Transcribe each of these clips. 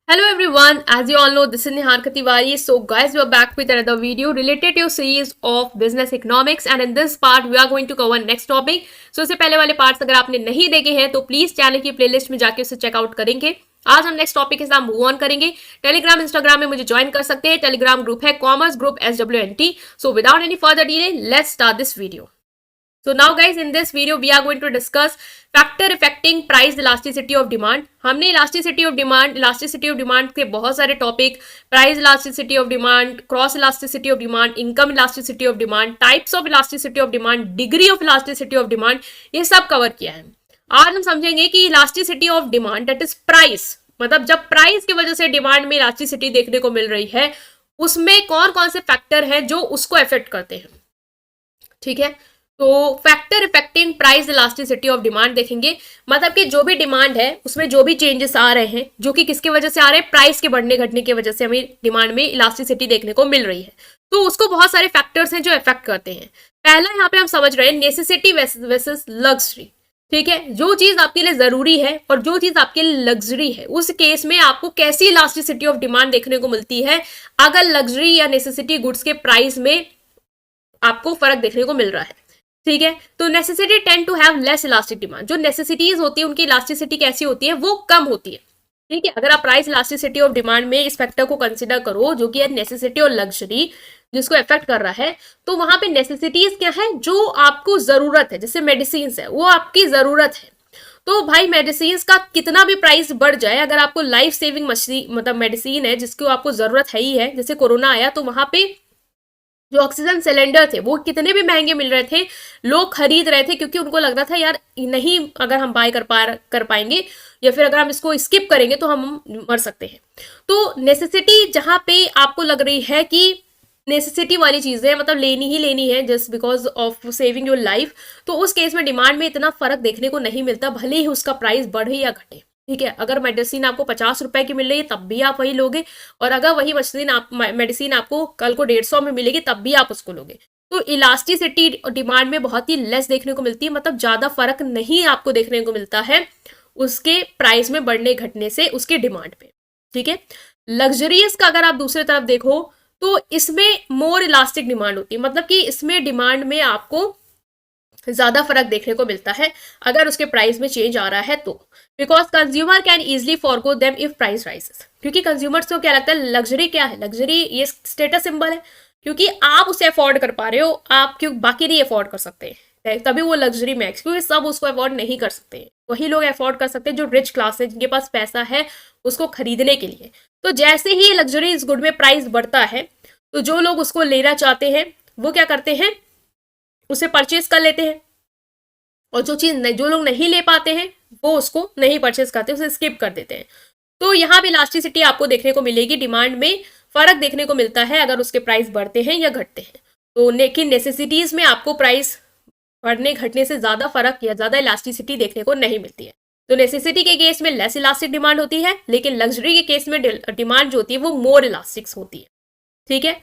Hello everyone, as you all know, this is Nihar Katiwari. So guys, we are back with another video related to a series of business economics, and in this part we are going to cover next topic. So इससे पहले वाले parts अगर आपने नहीं देखे हैं तो please channel की प्लेलिस्ट में जाके उसे चेकआउट करेंगे। आज हम नेक्स्ट टॉपिक के साथ मूव ऑन करेंगे। टेलीग्राम इंस्टाग्राम में मुझे ज्वाइन कर सकते हैं। टेलीग्राम ग्रुप है commerce group SWNT। So without any further delay let's start this video. So now guys, in this video we are going to discuss factor affecting price elasticity of demand। हमने elasticity of demand के बहुत सारे topic, price elasticity of demand, cross elasticity of demand, income elasticity of demand, types of elasticity of demand, degree of elasticity of demand, ये सब cover किया है। आज हम समझेंगे कि elasticity of demand that is price, मतलब जब प्राइस की वजह से डिमांड में इलास्टिसिटी देखने को मिल रही है उसमें कौन कौन से फैक्टर हैं जो उसको अफेक्ट करते हैं। ठीक है, तो factor affecting price elasticity of demand देखेंगे, मतलब कि जो भी डिमांड है उसमें जो भी चेंजेस आ रहे हैं जो कि किसकी वजह से आ रहे हैं, प्राइस के बढ़ने घटने की वजह से हमें डिमांड में इलास्टिसिटी देखने को मिल रही है। तो उसको बहुत सारे फैक्टर्स हैं जो इफेक्ट करते हैं। पहला यहाँ पे हम समझ रहे हैं नेसेसिटी वर्सेस लग्जरी। ठीक है, जो चीज आपके लिए जरूरी है और जो चीज आपके लिए लग्जरी है उस केस में आपको कैसी इलास्टिसिटी ऑफ डिमांड देखने को मिलती है अगर लग्जरी या नेसेसिटी गुड्स के प्राइस में आपको फर्क देखने को मिल रहा है। ठीक है, तो necessity tend to have less elastic demand. जो नेसेसिटीज होती है उनकी इलास्टिसिटी कैसी होती है, वो कम होती है। ठीक है, अगर आप प्राइस इलास्टिसिटी ऑफ डिमांड में इस फैक्टर को कंसिडर करो जो कि है नेसेसिटी और लग्जरी जिसको अफेक्ट कर रहा है, तो वहां पे नेसेसिटीज क्या है, जो आपको जरूरत है, जैसे मेडिसिन है वो आपकी जरूरत है। तो भाई मेडिसिन का कितना भी प्राइस बढ़ जाए, अगर आपको लाइफ सेविंग मतलब मेडिसिन है जिसको आपको जरूरत है ही है, जैसे कोरोना आया तो वहां पे जो ऑक्सीजन सिलेंडर थे वो कितने भी महंगे मिल रहे थे, लोग खरीद रहे थे क्योंकि उनको लग रहा था यार नहीं अगर हम बाय कर पाएंगे या फिर अगर हम इसको स्किप करेंगे तो हम मर सकते हैं। तो नेसेसिटी जहां पे आपको लग रही है कि नेसेसिटी वाली चीजें मतलब लेनी ही लेनी है just because of saving your life, तो उस केस में डिमांड में इतना फर्क देखने को नहीं मिलता, भले ही उसका प्राइस बढ़े या घटे। ठीक है, अगर मेडिसिन आपको 50 रुपए की मिल रही है तब भी आप वही लोगे, और अगर वही मेडिसिन आपको कल को 150 में मिलेगी तब भी आप उसको लोगे। तो इलास्टिसिटी डिमांड में बहुत ही लेस देखने को मिलती है, मतलब ज्यादा फर्क नहीं आपको देखने को मिलता है उसके प्राइस में बढ़ने घटने से उसके डिमांड पे। ठीक है, लग्जरीज का अगर आप दूसरी तरफ देखो तो इसमें मोर इलास्टिक डिमांड होती है, मतलब कि इसमें डिमांड में आपको ज्यादा फर्क देखने को मिलता है अगर उसके प्राइस में चेंज आ रहा है तो, because consumer can easily forgo them if price rises. क्योंकि कंज्यूमर्स को क्या लगता है, लग्जरी क्या है, लग्जरी ये स्टेटस सिंबल है, क्योंकि आप उसे अफोर्ड कर पा रहे हो, आप क्यों बाकी नहीं अफोर्ड कर सकते, तभी वो लग्जरी मैक्स, क्योंकि सब उसको अफोर्ड नहीं कर सकते, वही लोग अफोर्ड कर सकते हैं जो रिच क्लास है, जिनके पास पैसा है उसको खरीदने के लिए। तो जैसे ही लग्जरी इस गुड में प्राइस बढ़ता है तो जो लोग उसको लेना चाहते हैं वो क्या करते हैं, उसे परचेज कर लेते हैं, और जो लोग नहीं ले पाते हैं वो उसको नहीं परचेज करते, उसे स्किप कर देते हैं। तो यहाँ भी इलास्टिसिटी आपको देखने को मिलेगी, डिमांड में फर्क देखने को मिलता है अगर उसके प्राइस बढ़ते हैं या घटते हैं। तो लेकिन नेसेसिटीज में आपको प्राइस बढ़ने घटने से ज्यादा फर्क या ज्यादा इलास्टिसिटी देखने को नहीं मिलती है। तो नेसेसिटी के केस में लेस इलास्टिक डिमांड होती है, लेकिन लग्जरी के केस में डिमांड जो होती है वो मोर इलास्टिक होती है। ठीक है,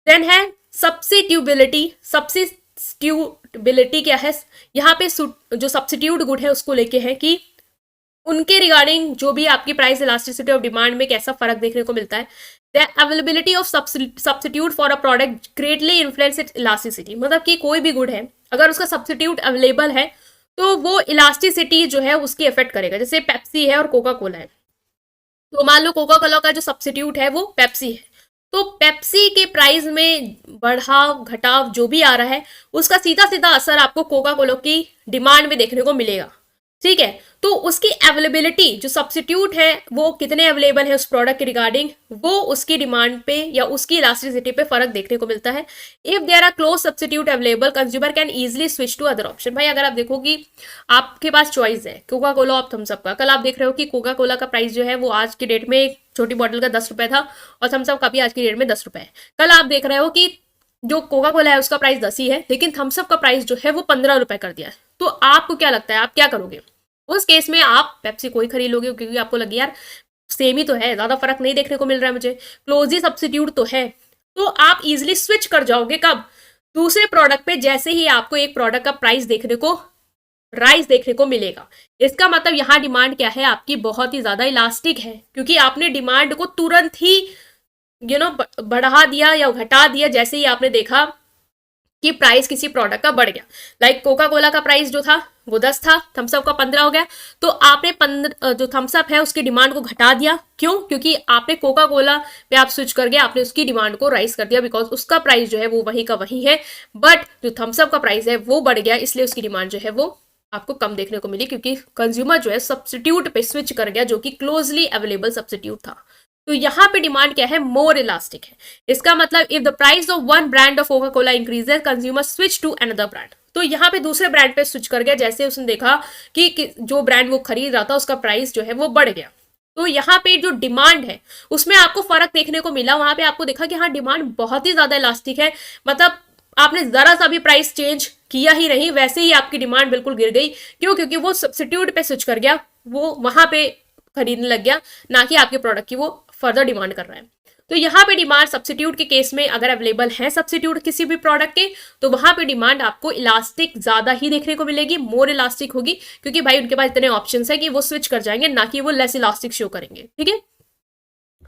देन है सब्स्टिट्यूबिलिटी। सब्स्टिट्यूबिलिटी क्या है, यहाँ पे जो सब्स्टिट्यूट गुड है उसको लेके है कि उनके रिगार्डिंग जो भी आपकी प्राइस इलास्टिसिटी ऑफ डिमांड में कैसा फर्क देखने को मिलता है। The availability of substitute for a product greatly influence it's elasticity, मतलब कि कोई भी गुड है अगर उसका सब्स्टिट्यूट अवेलेबल है तो वो इलास्टिसिटी जो है उसकी इफेक्ट करेगा। जैसे पेप्सी है और कोका कोला है, तो मान लो कोका कोला का जो सब्स्टिट्यूट है वो पेप्सी है, तो पेप्सी के प्राइस में बढ़ाव घटाव जो भी आ रहा है उसका सीधा सीधा असर आपको कोका कोला की डिमांड में देखने को मिलेगा। ठीक है, तो उसकी अवेलेबिलिटी जो सब्स्टिट्यूट है वो कितने अवेलेबल है उस प्रोडक्ट के रिगार्डिंग, वो उसकी डिमांड पे या उसकी इलास्टिसिटी पे फर्क देखने को मिलता है। If there are close substitute available consumer can easily switch to other option. भाई अगर आप देखो कि आपके पास चॉइस है कोका कोला और थम्स अप का, कल आप देख रहे हो कि कोका कोला का प्राइस जो है वो आज की डेट में एक छोटी बॉटल का 10 रुपए था और थम्स अप का भी आज की डेट में 10 रुपए है। कल आप देख रहे हो कि जो कोका कोला है उसका प्राइस 10 ही है, लेकिन थम्स अप का प्राइस जो है वो 15 रुपए कर दिया है। तो आपको क्या लगता है, आप क्या करोगे उस केस में? आप पेप्सी को ही खरीद लोगे क्योंकि आपको लगे यार सेम ही तो है, ज्यादा फर्क नहीं देखने को मिल रहा है मुझे, क्लोजी सब्स्टिट्यूट तो है। तो आप इजिली स्विच कर जाओगे कब, दूसरे प्रोडक्ट पे, जैसे ही आपको एक प्रोडक्ट का प्राइस देखने को राइज देखने को मिलेगा। इसका मतलब यहाँ डिमांड क्या है आपकी, बहुत ही ज्यादा इलास्टिक है, क्योंकि आपने डिमांड को तुरंत ही बढ़ा दिया या घटा दिया जैसे ही आपने देखा कि प्राइस किसी प्रोडक्ट का बढ़ गया। लाइक कोका कोला का प्राइस जो था वो 10 था, थम्सअप का 15 हो गया, तो आपने 15 जो थम्सअप है उसकी डिमांड को घटा दिया। क्यों? क्योंकि आपने कोका कोला पे आप स्विच कर गया, आपने उसकी डिमांड को राइज कर दिया, बिकॉज उसका प्राइस जो है वो वही का वही है, बट जो थम्सअप का प्राइस है वो बढ़ गया, इसलिए उसकी डिमांड जो है वो आपको कम देखने को मिली, क्योंकि कंज्यूमर जो है सब्सटीट्यूट पे स्विच कर गया, जो कि क्लोजली अवेलेबल सब्सटीट्यूट था। तो यहाँ पे डिमांड क्या है, मोर इलास्टिक है। इसका मतलब if the price of one brand of Coca Cola increases, consumer switch to another brand. तो यहाँ पे दूसरे ब्रांड पे स्विच कर गया, जैसे उसने देखा कि जो ब्रांड वो खरीद रहा था उसका प्राइस जो है वो बढ़ गया। तो यहाँ पे जो डिमांड है उसमें आपको फर्क देखने को मिला। वहां पे आपको देखा कि हाँ डिमांड बहुत ही ज्यादा इलास्टिक है, मतलब आपने जरा सा भी प्राइस चेंज किया ही नहीं, वैसे ही आपकी डिमांड बिल्कुल गिर गई। क्यों? क्योंकि वो सब्स्टिट्यूट पे स्विच कर गया, वो वहां पे खरीदने लग गया, ना कि आपके प्रोडक्ट की वो फर्दर डिमांड कर रहा है। तो यहाँ पे डिमांड सब्स्टिट्यूट के केस में अगर अवेलेबल है सब्स्टिट्यूट किसी भी प्रोडक्ट के, तो वहां पे डिमांड आपको इलास्टिक ज्यादा ही देखने को मिलेगी, मोर इलास्टिक होगी, क्योंकि भाई उनके पास इतने ऑप्शन है कि वो स्विच कर जाएंगे, ना कि वो लेस इलास्टिक शो करेंगे। ठीक है,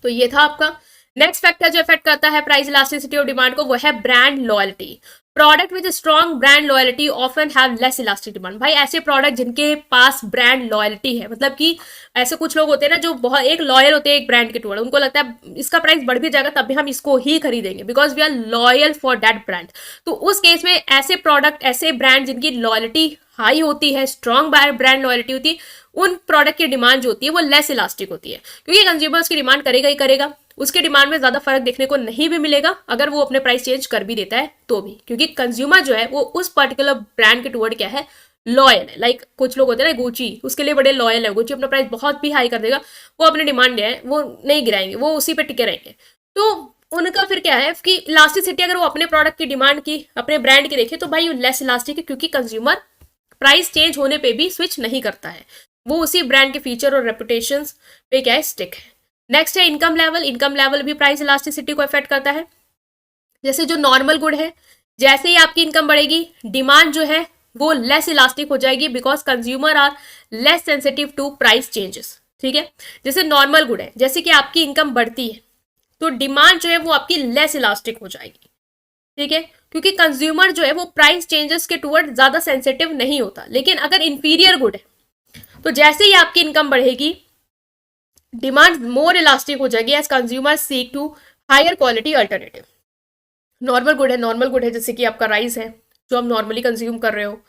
तो ये था आपका नेक्स्ट फैक्टर जो इफेक्ट करता है प्राइस इलास्टिसिटी और डिमांड को, वो है brand loyalty. Product with strong brand loyalty often have less elastic demand. भाई ऐसे प्रोडक्ट जिनके पास ब्रांड लॉयल्टी है, मतलब कि ऐसे कुछ लोग होते हैं ना जो बहुत एक लॉयल होते हैं एक ब्रांड के टुवर्ड, उनको लगता है इसका प्राइस बढ़ भी जाएगा तब भी हम इसको ही खरीदेंगे, because we are loyal for that brand. तो उस केस में ऐसे प्रोडक्ट, ऐसे ब्रांड जिनकी लॉयल्टी हाई होती है, स्ट्रॉन्ग ब्रांड लॉयल्टी होती है, उन प्रोडक्ट की डिमांड जो होती है वो लेस इलास्टिक होती है, क्योंकि कंज्यूमर उसकी डिमांड करेगा ही करेगा। उसके डिमांड में ज्यादा फर्क देखने को नहीं भी मिलेगा अगर वो अपने प्राइस चेंज कर भी देता है तो भी, क्योंकि कंज्यूमर जो है वो उस पर्टिकुलर ब्रांड के टुवर्ड क्या है, लॉयल है। लाइक कुछ लोग होते हैं ना गुची, उसके लिए बड़े लॉयल है, गुची अपना प्राइस बहुत भी हाई कर देगा, वो अपने डिमांड है वो नहीं गिराएंगे, वो उसी पे टिके रहेंगे। तो उनका फिर क्या है कि इलास्टिसिटी अगर वो अपने प्रोडक्ट की डिमांड की, अपने ब्रांड की देखे, तो भाई लेस इलास्टिक है, क्योंकि कंज्यूमर प्राइस चेंज होने पे भी स्विच नहीं करता है, वो उसी ब्रांड के फीचर और रेपुटेशन पे क्या है, स्टिक है। नेक्स्ट है इनकम लेवल। इनकम लेवल भी प्राइस इलास्टिसिटी को इफेक्ट करता है। जैसे जो नॉर्मल गुड है, जैसे ही आपकी इनकम बढ़ेगी डिमांड जो है वो लेस इलास्टिक हो जाएगी, because consumer are less sensitive to price changes. ठीक है, जैसे नॉर्मल गुड है, जैसे कि आपकी इनकम बढ़ती है तो डिमांड जो है वो आपकी लेस इलास्टिक हो जाएगी। ठीक है, क्योंकि कंज्यूमर जो है वो प्राइस चेंजेस के टुवर्ड ज्यादा सेंसिटिव नहीं होता। लेकिन अगर इंफीरियर गुड है तो जैसे ही आपकी इनकम बढ़ेगी डिमांड मोर इलास्टिक हो जाएगी, as consumer seek to higher quality alternative. Normal good है, नॉर्मल गुड है जैसे कि आपका राइस है जो आप नॉर्मली कंज्यूम कर रहे हो,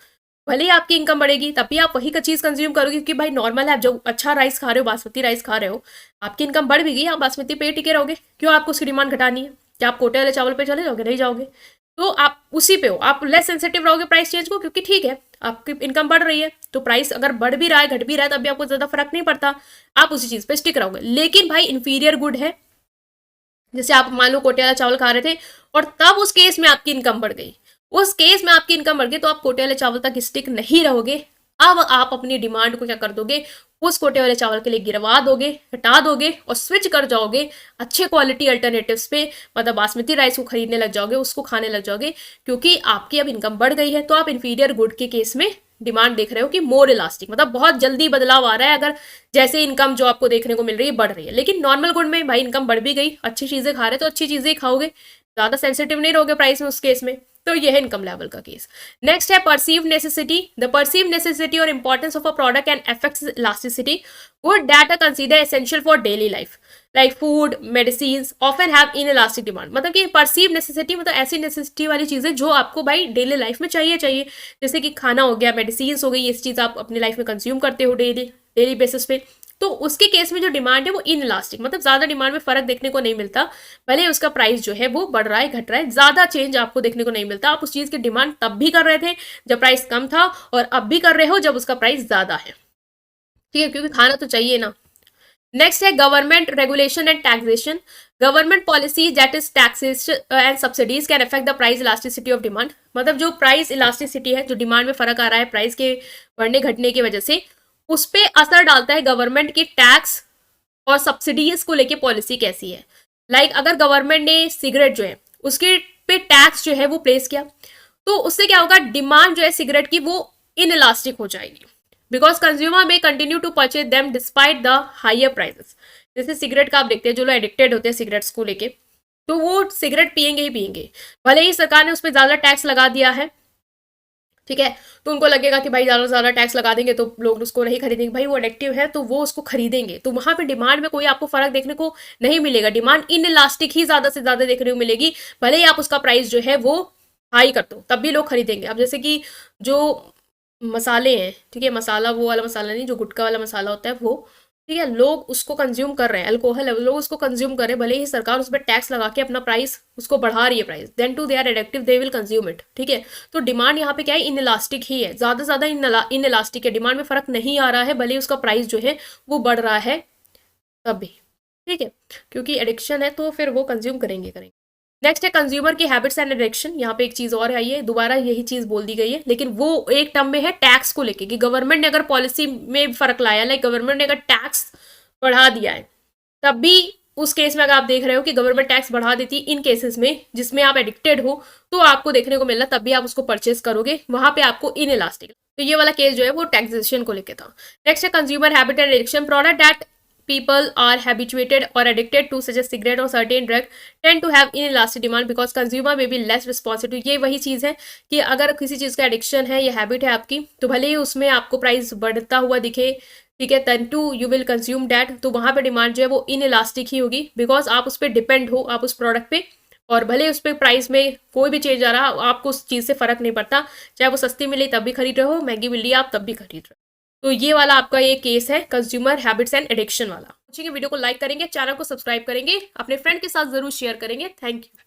भले ही आपकी इनकम बढ़ेगी तब भी आप वही का चीज कंज्यूम करोगे, क्योंकि भाई नॉर्मल है, आप जो अच्छा राइस खा रहे हो, बासमती राइस खा रहे हो, आपकी इनकम बढ़ भी गई, आप बासमती पे टिके रहोगे। क्यों? आपको उसकी डिमांड घटानी है। क्या आप कोटे वाले चावल पे चले जाओगे? नहीं जाओगे। तो आप उसी पे हो, आप लेस सेंसिटिव रहोगे प्राइस चेंज को, क्योंकि ठीक है आपकी इनकम बढ़ रही है तो प्राइस अगर बढ़ भी रहा है घट भी रहा है तब भी आपको ज्यादा फर्क नहीं पड़ता, आप उसी चीज पे स्टिक रहोगे। लेकिन भाई इंफीरियर गुड है, जैसे आप मान लो कोटे वाला चावल खा रहे थे और तब उस केस में आपकी इनकम बढ़ गई, उस केस में आपकी इनकम बढ़ गई तो आप कोटे वाले चावल तक स्टिक नहीं रहोगे। अब आप अपनी डिमांड को क्या कर दोगे, उस कोटे वाले चावल के लिए गिरवा दोगे, हटा दोगे और स्विच कर जाओगे अच्छे क्वालिटी अल्टरनेटिव्स पे, मतलब बासमती राइस को खरीदने लग जाओगे, उसको खाने लग जाओगे, क्योंकि आपकी अब इनकम बढ़ गई है। तो आप इंफीरियर गुड के केस में डिमांड देख रहे हो कि मोर इलास्टिक, मतलब बहुत जल्दी बदलाव आ रहा है अगर जैसे इनकम जो आपको देखने को मिल रही है बढ़ रही है। लेकिन नॉर्मल गुड में भाई इनकम बढ़ भी गई, अच्छी चीजें खा रहे तो अच्छी चीजें ही खाओगे, ज्यादा सेंसिटिव नहीं रहोगे प्राइस में उस केस में। तो ये है इनकम लेवल का केस। नेक्स्ट है perceive necessity. The perceive necessity और importance of a product and affects elasticity. Good that are consider essential for daily life like food medicine often have inelastic demand. मतलब कि perceive necessity मतलब ऐसी necessity वाली चीजें जो आपको भाई डेली लाइफ में चाहिए, जैसे कि खाना हो गया, मेडिसिन हो गई, ये चीज आप अपनी लाइफ में कंज्यूम करते हो डेली बेसिस पे। तो उसके केस में जो डिमांड है वो इनइलास्टिक, मतलब ज्यादा डिमांड में फर्क देखने को नहीं मिलता, भले उसका प्राइस जो है वो बढ़ रहा है घट रहा है, ज्यादा चेंज आपको देखने को नहीं मिलता। आप उस चीज की डिमांड तब भी कर रहे थे जब प्राइस कम था और अब भी कर रहे हो जब उसका प्राइस ज्यादा है। ठीक है, क्योंकि खाना तो चाहिए ना। नेक्स्ट है government regulation and taxation. Government policy that is taxes and subsidies can affect the price elasticity of demand. मतलब जो प्राइस इलास्टिसिटी है, जो डिमांड में फर्क आ रहा है प्राइस के बढ़ने घटने की वजह से, उस पर असर डालता है गवर्नमेंट की टैक्स और सब्सिडीज को लेके पॉलिसी कैसी है। लाइक अगर गवर्नमेंट ने सिगरेट जो है उसके पे टैक्स जो है वो प्लेस किया, तो उससे क्या होगा, डिमांड जो है सिगरेट की वो इनइलास्टिक हो जाएगी, because consumer may continue to purchase them despite the higher prices. जैसे सिगरेट का आप देखते हैं, जो लोग एडिक्टेड होते हैं सिगरेट्स को लेके, तो वो सिगरेट पियेंगे ही पियेंगे, भले ही सरकार ने उस पर ज्यादा टैक्स लगा दिया है, ठीक है, तो उनको लगेगा कि भाई ज्यादा से ज्यादा टैक्स लगा देंगे तो लोग उसको नहीं खरीदेंगे, भाई वो एडिक्टिव है तो वो उसको खरीदेंगे, तो वहां पे डिमांड में कोई आपको फर्क देखने को नहीं मिलेगा, डिमांड इनइलास्टिक ही ज्यादा से ज्यादा देखने को मिलेगी, भले ही आप उसका प्राइस जो है वो हाई कर दो तब भी लोग खरीदेंगे। अब जैसे कि जो मसाले हैं, ठीक है, मसाला वो वाला मसाला नहीं, जो गुटखा वाला मसाला होता है वो, ठीक है, लोग उसको कंज्यूम कर रहे हैं, अल्कोहल है, लोग उसको कंज्यूम कर रहे हैं, भले ही सरकार उस पर टैक्स लगा के अपना प्राइस उसको बढ़ा रही है price, then too they are addictive, they will consume it, ठीक है। तो डिमांड यहाँ पे क्या है, इनइलास्टिक ही है, ज्यादा से ज्यादा इनइलास्टिक है, डिमांड में फर्क नहीं आ रहा है, भले ही उसका प्राइस जो है वो बढ़ रहा है तब भी, ठीक है, क्योंकि एडिक्शन है तो फिर वो कंज्यूम करेंगे। नेक्स्ट है कंज्यूमर की हैबिट्स एंड एडिक्शन। यहाँ पे एक चीज और आई है, दोबारा यही चीज बोल दी गई है, लेकिन वो एक टर्म में है टैक्स को लेके, कि गवर्नमेंट ने अगर पॉलिसी में फर्क लाया, लाइक गवर्नमेंट ने अगर टैक्स बढ़ा दिया है, तब भी उस केस में अगर आप देख रहे हो कि गवर्नमेंट टैक्स बढ़ा देती इन केसेस में जिसमें आप एडिक्टेड हो, तो आपको देखने को मिलना तब भी आप उसको परचेज करोगे, वहां पे आपको इन इलास्टिक। तो ये वाला केस जो है वो टैक्सेशन को लेके था। नेक्स्ट है consumer habit and addiction. Product that people are habituated or addicted to such as cigarette or certain drug tend to have inelastic demand because consumer may be less responsive to। ये वही चीज़ है कि अगर किसी चीज़ का addiction है या habit है आपकी, तो भले ही उसमें आपको प्राइस बढ़ता हुआ दिखे, ठीक है, then too you will consume that, तो वहाँ पे डिमांड जो है वो इनइलास्टिक ही होगी, बिकॉज आप उस पर डिपेंड हो, आप उस प्रोडक्ट पे, और भले उस पर प्राइस में कोई भी चेंज आ रहा, आपको उस चीज़ से फर्क नहीं पड़ता, चाहे वो सस्ती मिले तब भी खरीद रहे हो, महंगी मिली आप तब भी खरीद रहे हो। तो ये वाला आपका ये केस है कंज्यूमर हैबिट्स एंड एडिक्शन वाला। वीडियो को लाइक करेंगे, चैनल को सब्सक्राइब करेंगे, अपने फ्रेंड के साथ जरूर शेयर करेंगे। Thank you.